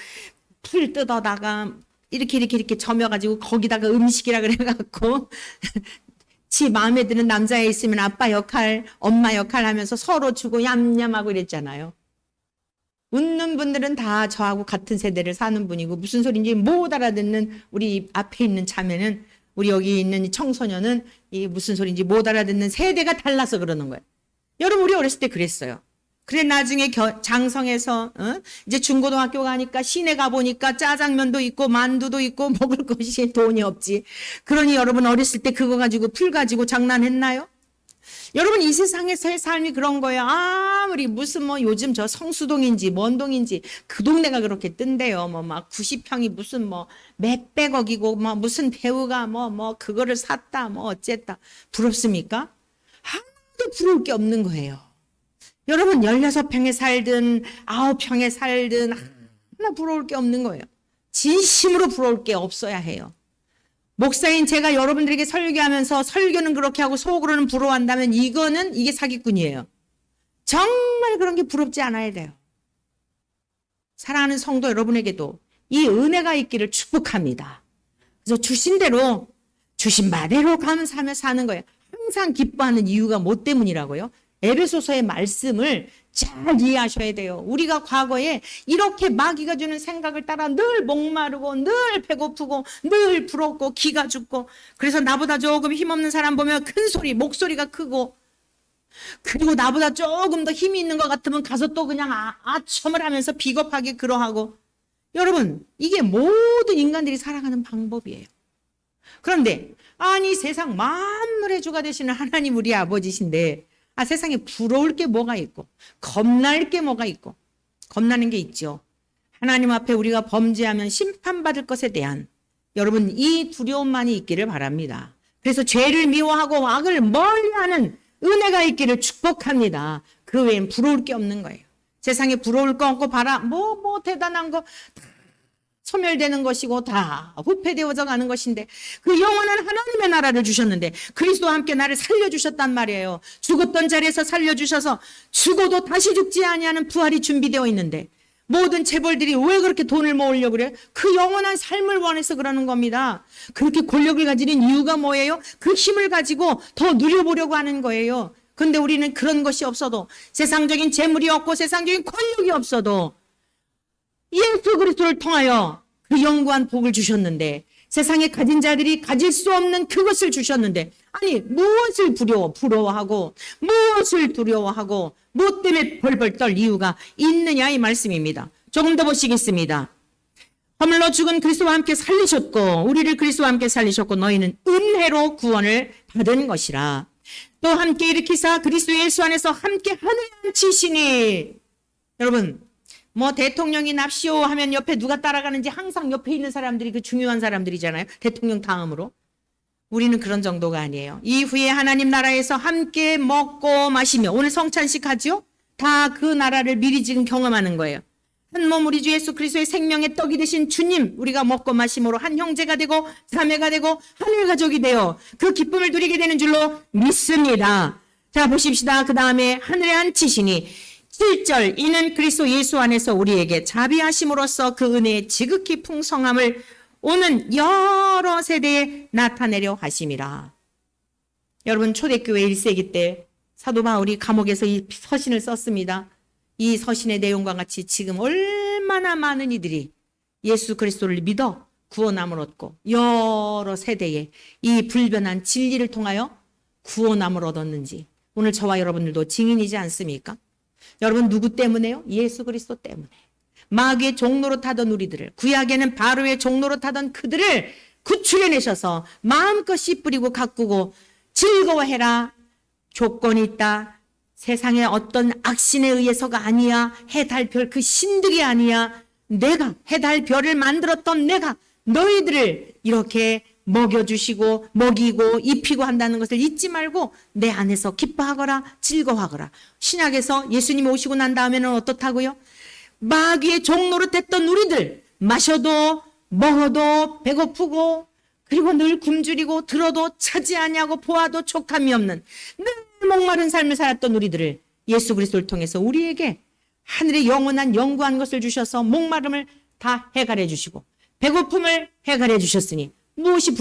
풀 뜯어다가 이렇게 점여가지고 거기다가 음식이라 그래갖고 지 마음에 드는 남자애 있으면 아빠 역할, 엄마 역할 하면서 서로 주고 얌얌하고 이랬잖아요. 웃는 분들은 다 저하고 같은 세대를 사는 분이고 무슨 소리인지 못 알아듣는 우리 앞에 있는 자매는, 우리 여기 있는 청소년은 이게 무슨 소리인지 못 알아듣는 세대가 달라서 그러는 거예요. 여러분 우리 어렸을 때 그랬어요. 그래 나중에 장성에서 이제 중고등학교 가니까 시내 가보니까 짜장면도 있고 만두도 있고 먹을 것이 돈이 없지. 그러니 여러분 어렸을 때 그거 가지고 풀 가지고 장난했나요? 여러분 이 세상에서의 삶이 그런 거예요. 아무리 무슨 뭐 요즘 저 성수동인지 뭔 동인지 그 동네가 그렇게 뜬대요. 뭐 막 90평이 무슨 뭐 몇백억이고 뭐 무슨 배우가 뭐 그거를 샀다 뭐 어쨌다. 부럽습니까? 하나도 부러울 게 없는 거예요. 여러분 16평에 살든 9평에 살든 하나 부러울 게 없는 거예요. 진심으로 부러울 게 없어야 해요. 목사인 제가 여러분들에게 설교하면서 설교는 그렇게 하고 속으로는 부러워한다면 이게 사기꾼이에요. 정말 그런 게 부럽지 않아야 돼요. 사랑하는 성도 여러분에게도 이 은혜가 있기를 축복합니다. 그래서 주신 대로 주신 바대로 감사하며 사는 거예요. 항상 기뻐하는 이유가 뭐 때문이라고요? 에베소서의 말씀을 잘 이해하셔야 돼요. 우리가 과거에 이렇게 마귀가 주는 생각을 따라 늘 목마르고 늘 배고프고 늘 부럽고 기가 죽고, 그래서 나보다 조금 힘없는 사람 보면 큰 소리 목소리가 크고, 그리고 나보다 조금 더 힘이 있는 것 같으면 가서 또 그냥 아첨을 하면서 비겁하게 그러하고. 여러분 이게 모든 인간들이 살아가는 방법이에요. 그런데 아니 세상 만물의 주가 되시는 하나님 우리 아버지신데 세상에 부러울 게 뭐가 있고 겁날 게 뭐가 있고. 겁나는 게 있죠. 하나님 앞에 우리가 범죄하면 심판받을 것에 대한 여러분 이 두려움만이 있기를 바랍니다. 그래서 죄를 미워하고 악을 멀리하는 은혜가 있기를 축복합니다. 그 외엔 부러울 게 없는 거예요. 세상에 부러울 거 없고 봐라 뭐 대단한 거 소멸되는 것이고 다 후패되어져 가는 것인데, 그 영원한 하나님의 나라를 주셨는데 그리스도와 함께 나를 살려주셨단 말이에요. 죽었던 자리에서 살려주셔서 죽어도 다시 죽지 아니하는 부활이 준비되어 있는데 모든 재벌들이 왜 그렇게 돈을 모으려고 그래요? 그 영원한 삶을 원해서 그러는 겁니다. 그렇게 권력을 가지는 이유가 뭐예요? 그 힘을 가지고 더 누려보려고 하는 거예요. 그런데 우리는 그런 것이 없어도, 세상적인 재물이 없고 세상적인 권력이 없어도 예수 그리스도를 통하여 그 영구한 복을 주셨는데, 세상에 가진 자들이 가질 수 없는 그것을 주셨는데, 아니 무엇을 부러워하고 무엇을 두려워하고 무엇 때문에 벌벌 떨 이유가 있느냐 이 말씀입니다. 조금 더 보시겠습니다. 허물로 죽은 그리스도와 함께 살리셨고 우리를 그리스도와 함께 살리셨고 너희는 은혜로 구원을 받은 것이라. 또 함께 일으키사 그리스도 예수 안에서 함께 하늘에 앉히시니. 여러분 뭐 대통령이 납시오 하면 옆에 누가 따라가는지 항상 옆에 있는 사람들이 그 중요한 사람들이잖아요. 대통령 다음으로. 우리는 그런 정도가 아니에요. 이후에 하나님 나라에서 함께 먹고 마시며, 오늘 성찬식 하죠? 다 그 나라를 미리 지금 경험하는 거예요. 한 몸 우리 주 예수 그리스도의 생명의 떡이 되신 주님, 우리가 먹고 마심으로 한 형제가 되고 자매가 되고 하늘 가족이 되어 그 기쁨을 누리게 되는 줄로 믿습니다. 자 보십시다. 그 다음에 하늘에 앉히시니 7절, 이는 그리스도 예수 안에서 우리에게 자비하심으로써 그 은혜의 지극히 풍성함을 오는 여러 세대에 나타내려 하심이라. 여러분 초대교회 1세기 때 사도 바울이 감옥에서 이 서신을 썼습니다. 이 서신의 내용과 같이 지금 얼마나 많은 이들이 예수 그리스도를 믿어 구원함을 얻고 여러 세대에 이 불변한 진리를 통하여 구원함을 얻었는지 오늘 저와 여러분들도 증인이지 않습니까? 여러분 누구 때문에요? 예수 그리스도 때문에. 마귀의 종로로 타던 우리들을, 구약에는 바로의 종로로 타던 그들을 구출해내셔서 마음껏 씨 뿌리고 가꾸고 즐거워해라. 조건이 있다. 세상의 어떤 악신에 의해서가 아니야. 해, 달, 별 그 신들이 아니야. 내가 해, 달, 별을 만들었던 내가 너희들을 이렇게 먹여주시고 먹이고 입히고 한다는 것을 잊지 말고 내 안에서 기뻐하거라 즐거워하거라. 신약에서 예수님이 오시고 난 다음에는 어떻다고요? 마귀의 종노릇 했던 우리들, 마셔도 먹어도 배고프고 그리고 늘 굶주리고 들어도 차지 아니하고 보아도 촉함이 없는 늘 목마른 삶을 살았던 우리들을 예수 그리스도를 통해서 우리에게 하늘의 영원한 영구한 것을 주셔서 목마름을 다 해결해 주시고 배고픔을 해결해 주셨으니 무엇이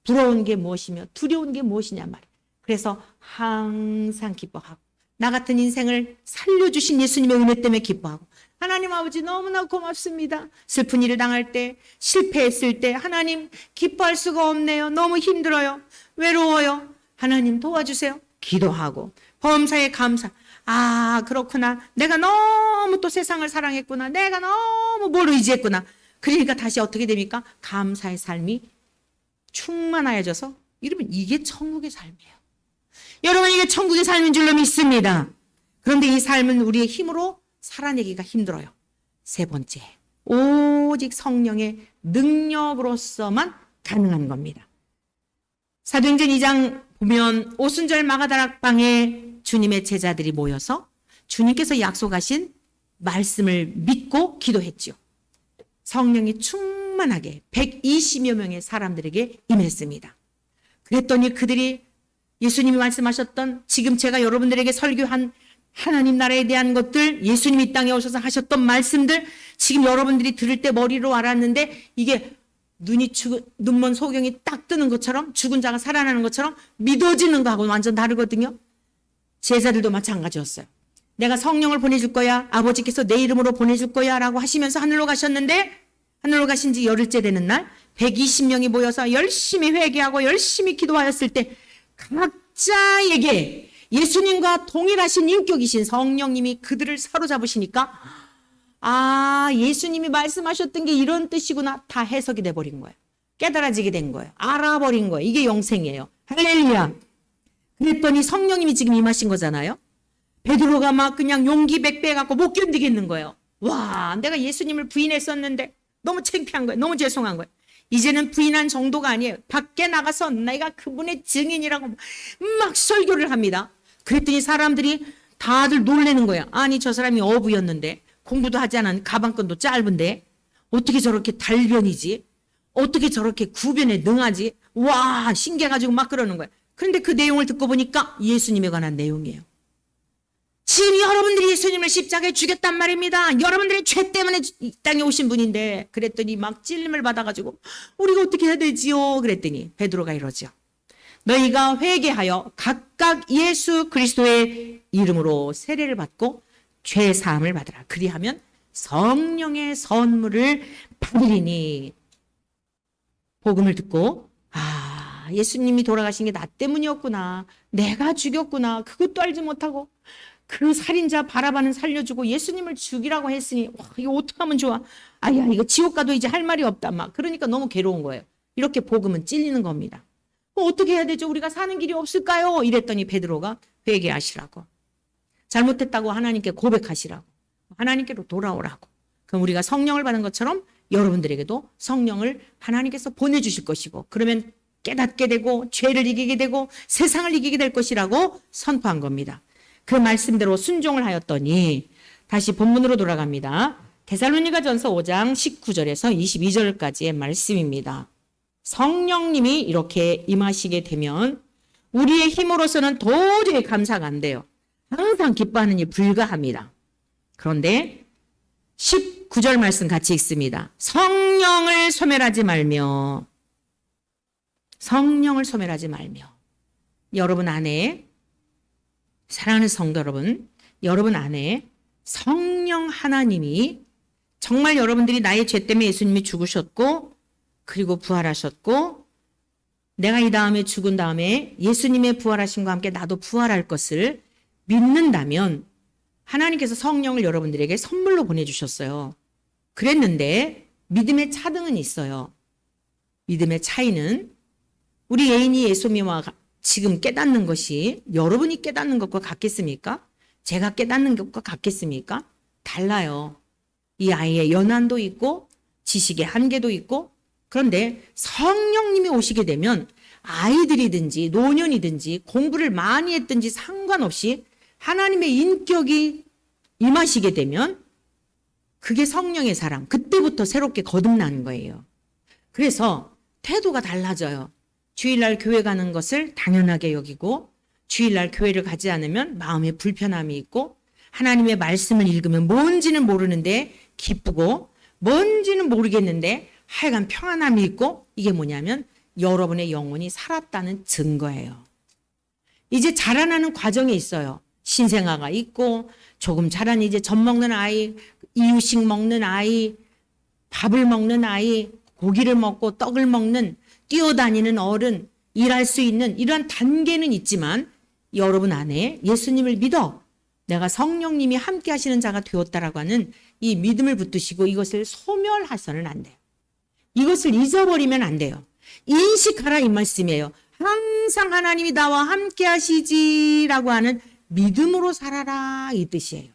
부러운 게 무엇이며 두려운 게 무엇이냐 말이에요. 그래서 항상 기뻐하고 나 같은 인생을 살려주신 예수님의 은혜 때문에 기뻐하고 하나님 아버지 너무나 고맙습니다. 슬픈 일을 당할 때 실패했을 때 하나님 기뻐할 수가 없네요. 너무 힘들어요. 외로워요. 하나님 도와주세요. 기도하고 범사에 감사. 아 그렇구나. 내가 너무 또 세상을 사랑했구나. 내가 너무 뭘 의지했구나. 그러니까 다시 어떻게 됩니까? 감사의 삶이 충만하여져서 여러분 이게 천국의 삶이에요. 여러분 이게 천국의 삶인 줄로 믿습니다. 그런데 이 삶은 우리의 힘으로 살아내기가 힘들어요. 세 번째, 오직 성령의 능력으로서만 가능한 겁니다. 사도행전 2장 보면 오순절 마가다락방에 주님의 제자들이 모여서 주님께서 약속하신 말씀을 믿고 기도했죠. 성령이 충만하게 120여 명의 사람들에게 임했습니다. 그랬더니 그들이 예수님이 말씀하셨던 지금 제가 여러분들에게 설교한 하나님 나라에 대한 것들, 예수님이 이 땅에 오셔서 하셨던 말씀들 지금 여러분들이 들을 때 머리로 알았는데 이게 눈먼 소경이 딱 뜨는 것처럼 죽은 자가 살아나는 것처럼 믿어지는 거하고는 완전 다르거든요. 제자들도 마찬가지였어요. 내가 성령을 보내줄 거야. 아버지께서 내 이름으로 보내줄 거야 라고 하시면서 하늘로 가셨는데 하늘로 가신 지 열흘째 되는 날 120명이 모여서 열심히 회개하고 열심히 기도하였을 때 각자에게 예수님과 동일하신 인격이신 성령님이 그들을 사로잡으시니까 아 예수님이 말씀하셨던 게 이런 뜻이구나 다 해석이 돼버린 거예요. 깨달아지게 된 거예요. 알아버린 거예요. 이게 영생이에요. 할렐루야. 그랬더니 성령님이 지금 임하신 거잖아요. 베드로가 막 그냥 용기 백배해갖고 못 견디겠는 거예요. 와 내가 예수님을 부인했었는데 너무 창피한 거예요. 너무 죄송한 거예요. 이제는 부인한 정도가 아니에요. 밖에 나가서 내가 그분의 증인이라고 막 설교를 합니다. 그랬더니 사람들이 다들 놀라는 거야. 아니 저 사람이 어부였는데 공부도 하지 않은 가방끈도 짧은데 어떻게 저렇게 달변이지? 어떻게 저렇게 구변에 능하지? 와 신기해가지고 막 그러는 거야. 그런데 그 내용을 듣고 보니까 예수님에 관한 내용이에요. 지금 여러분들이 예수님을 십자가에 죽였단 말입니다. 여러분들의 죄 때문에 이 땅에 오신 분인데 그랬더니 막 찔림을 받아가지고 우리가 어떻게 해야 되지요? 그랬더니 베드로가 이러죠. 너희가 회개하여 각각 예수 그리스도의 이름으로 세례를 받고 죄 사함을 받으라. 그리하면 성령의 선물을 받으리니. 복음을 듣고 아 예수님이 돌아가신 게 나 때문이었구나. 내가 죽였구나. 그것도 알지 못하고 그 살인자 바라바는 살려주고 예수님을 죽이라고 했으니 와, 이거 어떡하면 좋아. 아야 이거 지옥 가도 이제 할 말이 없다. 막 그러니까 너무 괴로운 거예요. 이렇게 복음은 찔리는 겁니다. 어떻게 해야 되죠? 우리가 사는 길이 없을까요? 이랬더니 베드로가 회개하시라고. 잘못했다고 하나님께 고백하시라고. 하나님께로 돌아오라고. 그럼 우리가 성령을 받은 것처럼 여러분들에게도 성령을 하나님께서 보내주실 것이고 그러면 깨닫게 되고 죄를 이기게 되고 세상을 이기게 될 것이라고 선포한 겁니다. 그 말씀대로 순종을 하였더니 다시 본문으로 돌아갑니다. 데살로니가전서 5장 19절에서 22절까지의 말씀입니다. 성령님이 이렇게 임하시게 되면 우리의 힘으로서는 도저히 감사가 안 돼요. 항상 기뻐하는 일 불가합니다. 그런데 19절 말씀 같이 읽습니다. 성령을 소멸하지 말며 여러분 안에 사랑하는 성도 여러분 안에 성령 하나님이 정말 여러분들이 나의 죄 때문에 예수님이 죽으셨고 그리고 부활하셨고 내가 이 다음에 죽은 다음에 예수님의 부활하심과 함께 나도 부활할 것을 믿는다면 하나님께서 성령을 여러분들에게 선물로 보내주셨어요. 그랬는데 믿음의 차등은 있어요. 믿음의 차이는 우리 예인이 예수님과 지금 깨닫는 것이 여러분이 깨닫는 것과 같겠습니까? 제가 깨닫는 것과 같겠습니까? 달라요. 이 아이의 연한도 있고 지식의 한계도 있고 그런데 성령님이 오시게 되면 아이들이든지 노년이든지 공부를 많이 했든지 상관없이 하나님의 인격이 임하시게 되면 그게 성령의 사람. 그때부터 새롭게 거듭나는 거예요. 그래서 태도가 달라져요. 주일날 교회 가는 것을 당연하게 여기고 주일날 교회를 가지 않으면 마음에 불편함이 있고 하나님의 말씀을 읽으면 뭔지는 모르는데 기쁘고 뭔지는 모르겠는데 하여간 평안함이 있고 이게 뭐냐면 여러분의 영혼이 살았다는 증거예요. 이제 자라나는 과정에 있어요. 신생아가 있고 조금 자란 이제 젖 먹는 아이, 이유식 먹는 아이, 밥을 먹는 아이, 고기를 먹고 떡을 먹는 뛰어다니는 어른, 일할 수 있는 이러한 단계는 있지만 여러분 안에 예수님을 믿어 내가 성령님이 함께 하시는 자가 되었다라고 하는 이 믿음을 붙드시고 이것을 소멸해서는 안 돼요. 이것을 잊어버리면 안 돼요. 인식하라 이 말씀이에요. 항상 하나님이 나와 함께 하시지라고 하는 믿음으로 살아라 이 뜻이에요.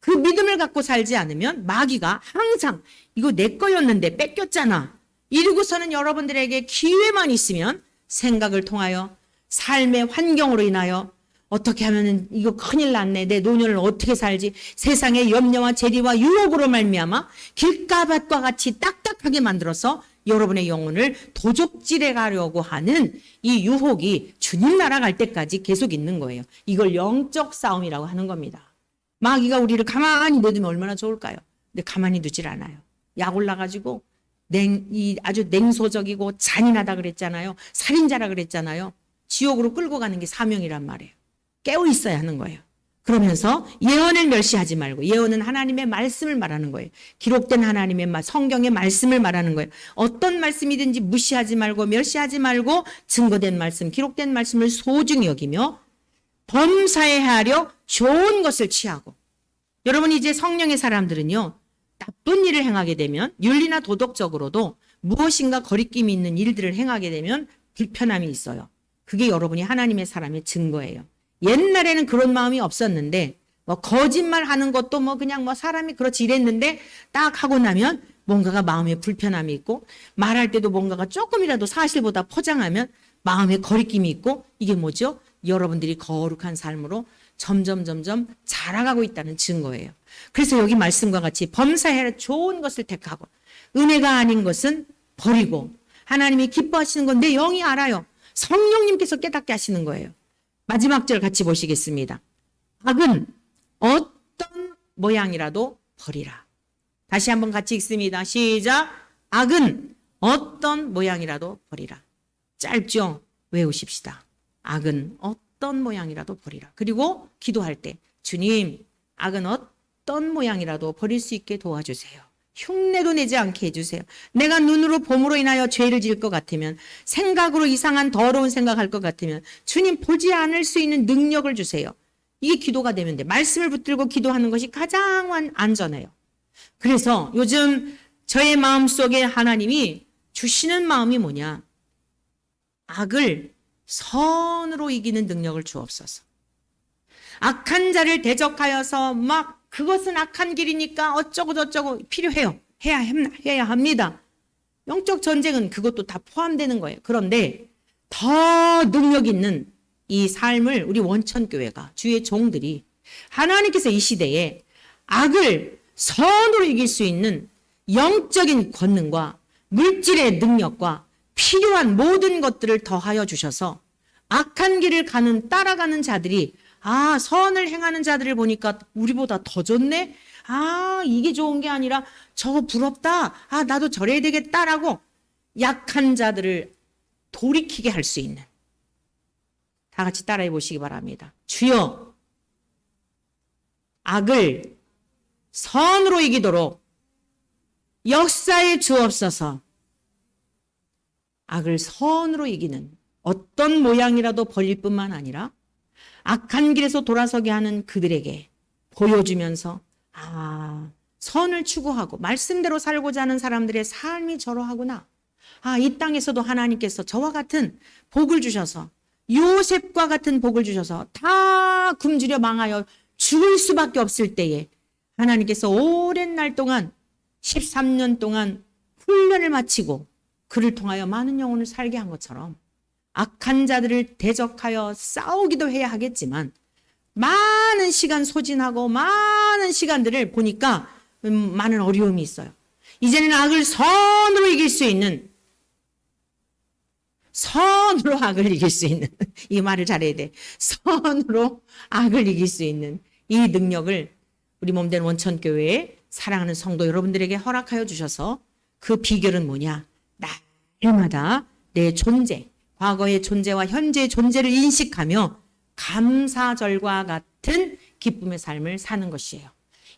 그 믿음을 갖고 살지 않으면 마귀가 항상 이거 내 거였는데 뺏겼잖아. 이러고서는 여러분들에게 기회만 있으면 생각을 통하여 삶의 환경으로 인하여 어떻게 하면 이거 큰일 났네. 내 노년을 어떻게 살지. 세상의 염려와 재리와 유혹으로 말미암아 길가밭과 같이 딱딱하게 만들어서 여러분의 영혼을 도적질해 가려고 하는 이 유혹이 주님 나라 갈 때까지 계속 있는 거예요. 이걸 영적 싸움이라고 하는 겁니다. 마귀가 우리를 가만히 내두면 얼마나 좋을까요? 근데 가만히 두질 않아요. 약 올라가지고 아주 냉소적이고 잔인하다 그랬잖아요. 살인자라 그랬잖아요. 지옥으로 끌고 가는 게 사명이란 말이에요. 깨어 있어야 하는 거예요. 그러면서 예언을 멸시하지 말고 예언은 하나님의 말씀을 말하는 거예요. 기록된 하나님의 성경의 말씀을 말하는 거예요. 어떤 말씀이든지 무시하지 말고 멸시하지 말고 증거된 말씀, 기록된 말씀을 소중히 여기며 범사에 하려 좋은 것을 취하고 여러분 이제 성령의 사람들은요. 나쁜 일을 행하게 되면 윤리나 도덕적으로도 무엇인가 거리낌이 있는 일들을 행하게 되면 불편함이 있어요. 그게 여러분이 하나님의 사람의 증거예요. 옛날에는 그런 마음이 없었는데 뭐 거짓말하는 것도 뭐 그냥 뭐 사람이 그렇지 이랬는데 딱 하고 나면 뭔가가 마음에 불편함이 있고 말할 때도 뭔가가 조금이라도 사실보다 포장하면 마음에 거리낌이 있고 이게 뭐죠? 여러분들이 거룩한 삶으로 점점 자라가고 있다는 증거예요. 그래서 여기 말씀과 같이 범사에 좋은 것을 택하고 은혜가 아닌 것은 버리고 하나님이 기뻐하시는 건 내 영이 알아요. 성령님께서 깨닫게 하시는 거예요. 마지막 절 같이 보시겠습니다. 악은 어떤 모양이라도 버리라. 다시 한번 같이 읽습니다. 시작. 악은 어떤 모양이라도 버리라. 짧죠? 외우십시다. 악은 어떤 모양이라도 버리라. 그리고 기도할 때 주님, 악은 어떤 모양이라도 버릴 수 있게 도와주세요. 흉내도 내지 않게 해주세요. 내가 눈으로 봄으로 인하여 죄를 지을 것 같으면 생각으로 이상한 더러운 생각할 것 같으면 주님 보지 않을 수 있는 능력을 주세요. 이게 기도가 되면 돼. 말씀을 붙들고 기도하는 것이 가장 안전해요. 그래서 요즘 저의 마음속에 하나님이 주시는 마음이 뭐냐. 악을 선으로 이기는 능력을 주옵소서. 악한 자를 대적하여서 막 그것은 악한 길이니까 어쩌고 저쩌고 필요해요. 해야 합니다. 영적 전쟁은 그것도 다 포함되는 거예요. 그런데 더 능력 있는 이 삶을 우리 원천교회가 주의 종들이 하나님께서 이 시대에 악을 선으로 이길 수 있는 영적인 권능과 물질의 능력과 필요한 모든 것들을 더하여 주셔서 악한 길을 따라가는 자들이 선을 행하는 자들을 보니까 우리보다 더 좋네? 이게 좋은 게 아니라 저거 부럽다. 나도 저래야 되겠다라고 약한 자들을 돌이키게 할 수 있는. 다 같이 따라해 보시기 바랍니다. 주여, 악을 선으로 이기도록 역사에 주옵소서. 악을 선으로 이기는 어떤 모양이라도 버릴 뿐만 아니라 악한 길에서 돌아서게 하는 그들에게 보여주면서 선을 추구하고 말씀대로 살고자 하는 사람들의 삶이 저러하구나. 이 땅에서도 하나님께서 저와 같은 복을 주셔서 요셉과 같은 복을 주셔서 다 굶주려 망하여 죽을 수밖에 없을 때에 하나님께서 오랜 날 동안 13년 동안 훈련을 마치고 그를 통하여 많은 영혼을 살게 한 것처럼 악한 자들을 대적하여 싸우기도 해야 하겠지만 많은 시간 소진하고 많은 시간들을 보니까 많은 어려움이 있어요. 이제는 악을 선으로 이길 수 있는, 선으로 악을 이길 수 있는, 이 말을 잘해야 돼. 선으로 악을 이길 수 있는 이 능력을 우리 몸된 원천교회에 사랑하는 성도 여러분들에게 허락하여 주셔서, 그 비결은 뭐냐? 날마다 내 존재, 과거의 존재와 현재의 존재를 인식하며 감사절과 같은 기쁨의 삶을 사는 것이에요.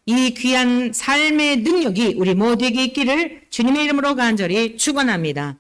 이 귀한 삶의 능력이 우리 모두에게 있기를 주님의 이름으로 간절히 축원합니다.